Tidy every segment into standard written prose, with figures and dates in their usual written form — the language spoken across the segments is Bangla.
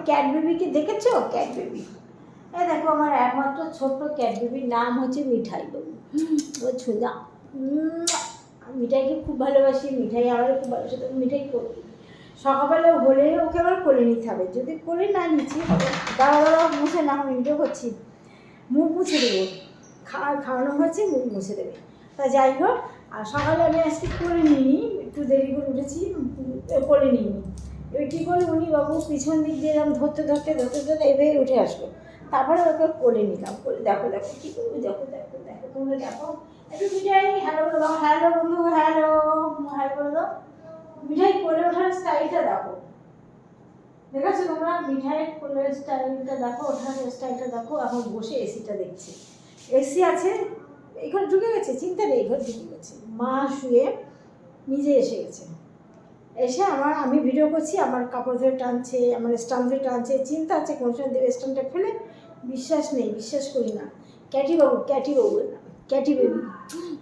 ক্যাট বেবিকে দেখেছো? ক্যাট বেবি, এই দেখো আমার একমাত্র ছোট্ট ক্যাট বেবির নাম হচ্ছে মিঠাই বাবু। ও ছুঁজা, মিঠাইকে খুব ভালোবাসি, মিঠাই আমারও খুব ভালোবাসি। তো মিঠাই করি সকালবেলা হলে ওকে আবার কোলে নিতে হবে, যদি কোলে না নিচ্ছি দাঁড়া দাঁড়া মুছে না, আমি ভিডিও করছি, মুখ মুছে দেবো, খাওয়ানো হয়েছে মুখ মুছে দেবে। তা যাই হোক, আর সকালে আমি আজকে কোলে নিই, একটু দেরি করে উঠেছি, কোলে নিই। এবার কী করে উনি বাবু পিছন দিক দিয়ে এরকম ধরতে ধরতে ধরতে ধরতে এভাবে উঠে আসলো, তারপরে ওকে কোলে নিলাম। কোলে দেখো দেখো কী করবো, দেখো দেখো দেখো, তোমরা দেখো একটু মিঠাই হ্যালো বলে দাও, হ্যালো বন্ধু, হ্যালো হাই বলে দাও। মিঠাই কোলে ওঠার স্টাইলটা দেখো, দেখেছো তোমরা? মিঠাই কোলের স্টাইলটা দেখো, ওঠার স্টাইলটা দেখো। এখন বসে এসিটা দেখছি, এসি আছে এখানে ঢুকে গেছে, চিন্তা নেই, ঘর ঢুকে গেছে। মা শুয়ে নিজে এসে গেছে, এসে আমি ভিডিও করছি, আমার কাপড় ধরে টানছে, আমার স্টান ধরে টানছে, চিন্তা আছে কোন সময় দেবে স্টানটা ফেলে। বিশ্বাস নেই, বিশ্বাস করি না। ক্যাটি বাবু, ক্যাটি বাবু না, Katie baby,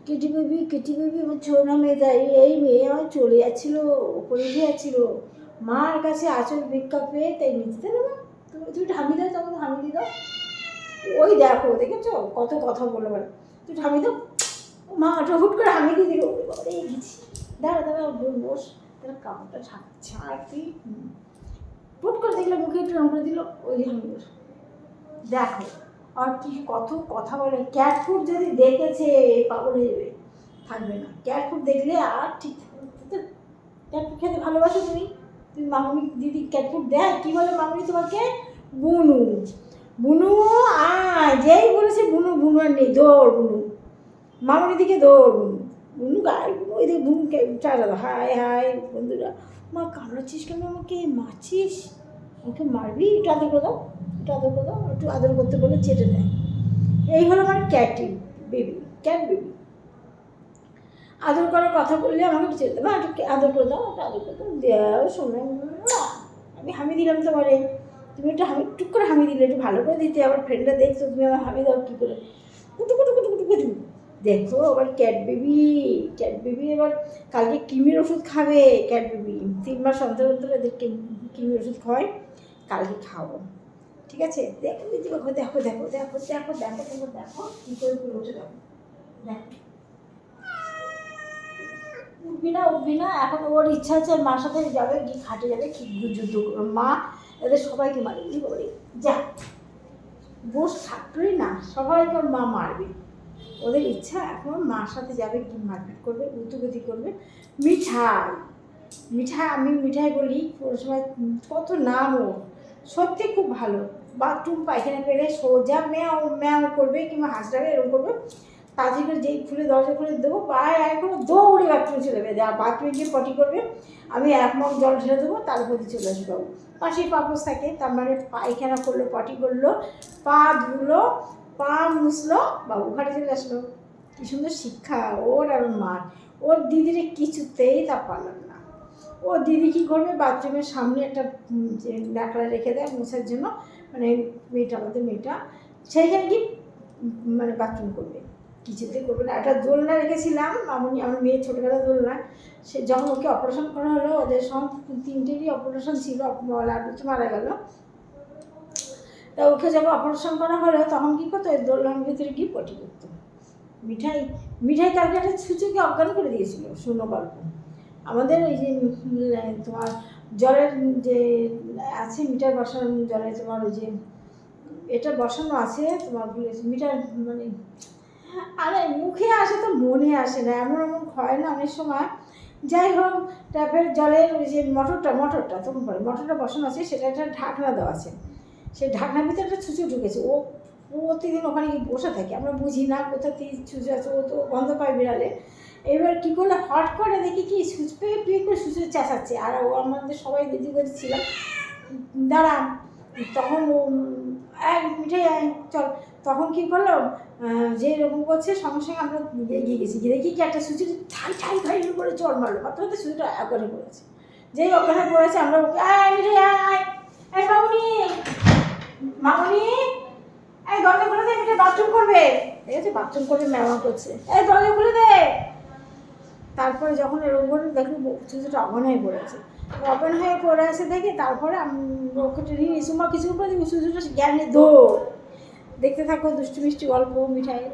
Katie baby, Katie baby আমার ছোট মেয়ে। তাই এই মেয়ে আমার চলে যাচ্ছিলো, ওপরে উঠে যাচ্ছিলো, মার কাছে আঁচল ভিক্ষা পেয়ে, তাই নিতে দেবে না। তুমি ঠামি দাও, তখন হামি দাও। ওই দেখো, দেখেছো কত কথা বলে বলে, তুই ঠামি দাও। মা ওটা হুট করে হামি দিয়ে দিল, এই গেছি, দাঁড়া দাঁড়া বস, তাহলে কাপড়টা ছাড় তুই। হুট করে দেখলে মুখে একটু রং করে দিল, ওই হামি বস। দেখো আর কি কত কথা বলে। ক্যাট ফুড যদি দেখেছে পাগল হয়ে যাবে, থাকবে না। ক্যাট ফুড দেখলে আর ঠিক থাকবে। ক্যাট ফুড খেতে ভালোবাসো তুমি? তুমি মামনি দিদি ক্যাট ফুড দেয়, কী বলে মামনি তোমাকে? বুনু, বুনু আয়, যেই বলেছে বুনু, বুনু আর নেই, দৌড় বুনু, মামনি দিকে দৌড় বুনু, বুনু গায়ে বুনু, ওই দিকে বুনুকে চারা দাও, হাই হাই বন্ধুরা। মা কামড়াচ্ছিস কেন আমাকে, মারছিস আমাকে, মারবি, একটু আদর করে দাও, একটু আদর করে দাও, একটু আদর করতে বলে চেটে দেয়। এই হলো আমার ক্যাটি বেবি, ক্যাট বেবি। আদর করার কথা বললে আমাকে একটু চেটে দেবো, একটু আদর করে দাও, একটু আদর করে দাও, দেও শোনো, আমি হামি দিলাম তোমারে, তুমি একটু হামি, টুক করে হামি দিলে, একটু ভালো করে দিতে, আমার ফ্রেন্ডরা দেখছো তুমি আমার হামি দাও কী করে, কুটু কুটু কুটু কুটু কুটু। দেখো আবার ক্যাট বেবি, ক্যাট বেবি এবার কালকে কৃমির ওষুধ খাবে। ক্যাট বেবি 3 মাস অন্তর অন্তর এদেরকে কৃমির ওষুধ খাওয়াই, কালকে খাবো, ঠিক আছে? দেখো দেখো দেখো দেখো দেখো দেখো দেখো দেখো দেখো কী করে করে ওঠে, দেখো দেখো, উঠবি না উঠবি না। এখন ওর ইচ্ছা আছে মার সাথে যাবে, গিয়ে খাটে যাবে, কি যুদ্ধ মা এদের সবাইকে মারে, কি বলে যা বস থাকবেই না, সবাইকে ওর মা মারবে। ওদের ইচ্ছা এখন মার সাথে যাবে, কি মারপিট করবে, উতুগতি করবে। মিঠাই, মিঠাই, আমি মিঠাই বলি কোনো সময়, কত নাম ও, সত্যি খুব ভালো। বাথরুম পায়খানা পেলে সোজা ম্যাও ম্যাও করবে, কিংবা হাঁসটাকে এরকম করবে, তাড়াতাড়ি করে যেই খুলে দরজা খুলে দেবো, পায়ে এখনো দৌড়ে বাথরুমে চলে যাবে, বাথরুমে গিয়ে পটি করবে, আমি 1 মগ জল ঢেলে দেবো, তার উপর দিয়ে চলে আসবো। পাশেই পাপোস থাকে, তার মানে পায়খানা করলো, পটি করলো, পা ধুলো, পা মুছলো, বাবু ঘাটে চলে আসলো। কী সুন্দর শিক্ষা ওর আর মার। ওর দিদিরে কিছুতেই তা পারলাম না। ও দিদি কী করবে, বাথরুমের সামনে একটা ন্যাকড়া রেখে দেয় মোছার জন্য, মানে মেয়েটা, আমাদের মেয়েটা সেইখানে কি মানে বাথরুম করবে, কিছুতেই করবে না। একটা দোলনা রেখেছিলাম, মামনি আমার মেয়ের ছোটোবেলা দোলনা, সে যখন ওকে অপারেশন করা হলো, ওদের সব 3টেরই অপারেশন ছিল, লাড্ডু তো মারা গেল, তা ওকে যখন অপারেশন করা হলো তখন কী করতো, ওই দোলনার ভিতরে গিয়ে পটি করতো। মিঠাই, মিঠাই কালকে একটা ছুঁচুকে অজ্ঞান করে দিয়েছিল, শূন্য গল্প। আমাদের এই যে তোমার জলের যে আছে মিটার বসানো, জলে তোমার ওই যে এটা বসানো আছে তোমার মিটার, মানে আরে মুখে আসে তো মনে আসে না, এমন এমন হয় না অনেক সময়। যাই হোক, ট্যাপের জলের ওই যে মোটরটা তখন পরে মোটরটা বসানো আছে, সেটা একটা ঢাকনা দেওয়া আছে, সেই ঢাকনার ভিতরে একটা ছুঁচো ঢুকেছে। ও প্রতিদিন ওখানে গিয়ে বসে থাকে, আমরা বুঝি না কোথা থেকে ছুঁচো আছে, ও তো গন্ধ পায় বিড়ালে। এবার কী করলে হট করে দেখি কি সুচ পেয়ে পেয়ে করে সুচে চেঁচাচ্ছে, আর ও আমাদের সবাই দিদি ছিলাম, দাঁড়া, তখন ও মিঠাই চল, তখন কী করলো, যে এরকম করছে সঙ্গে সঙ্গে আমরা এগিয়ে গেছি, গিয়ে দেখি কি একটা সুচি ঠাই ঠাই ঠাই করে চড় মারলো, মাত্র হয়তো সুচিটা অজ্ঞানে পড়েছে। যেই অজ্ঞানে পড়েছে আমরা ওকে মিঠাই আয় মামনি, মামনি এই দরজা খুলে দে, মিঠাই বাথরুম করবে, ঠিক আছে? বাথরুম করে ম্যামা করছে, এই দরজা খুলে দে। তারপরে যখন এরকম করে দেখলো সুজুটা অবন হয়ে পড়ে আছে, অবন হয়ে পড়ে আছে দেখে তারপরে ওকে টেনে নিয়ে সুমা কিছু করে সুজুটা জ্ঞানে দৌড়। দেখতে থাকো দুষ্টু মিষ্টি গল্প মিঠাই।